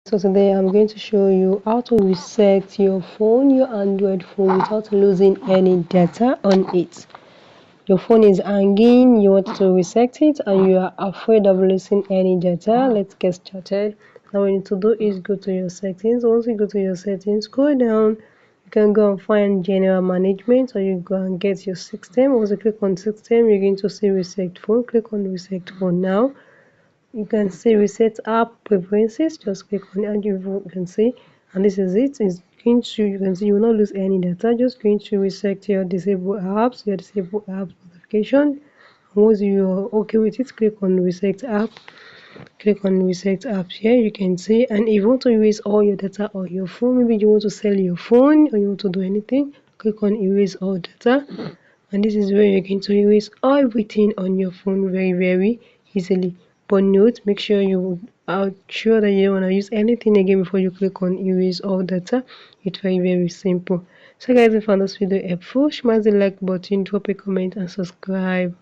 So today I'm going to show you how to reset your phone, your Android phone, without losing any data on it. Your phone is hanging, you want to reset it and you are afraid of losing any data. Let's get started. Now what you need to do is go to your settings. Once you go to your settings, scroll down. You can go and find general management, or you go and get your system. Once you click on system, you're going to see reset phone. Click on reset phone now. You can see reset app preferences. Just click on it and you can see, and this is it. It's going to, you can see you will not lose any data. Just going to reset your disabled apps, notification. Once you're okay with it, click on reset app. Click on reset apps here. You can see, and if you want to erase all your data on your phone, maybe you want to sell your phone or you want to do anything, click on erase all data. And this is where you're going to erase everything on your phone very easily. But note, make sure you are sure that you don't want to use anything again before you click on erase all data. It's very simple. So guys, if you found this video helpful, smash the like button, drop a comment and subscribe.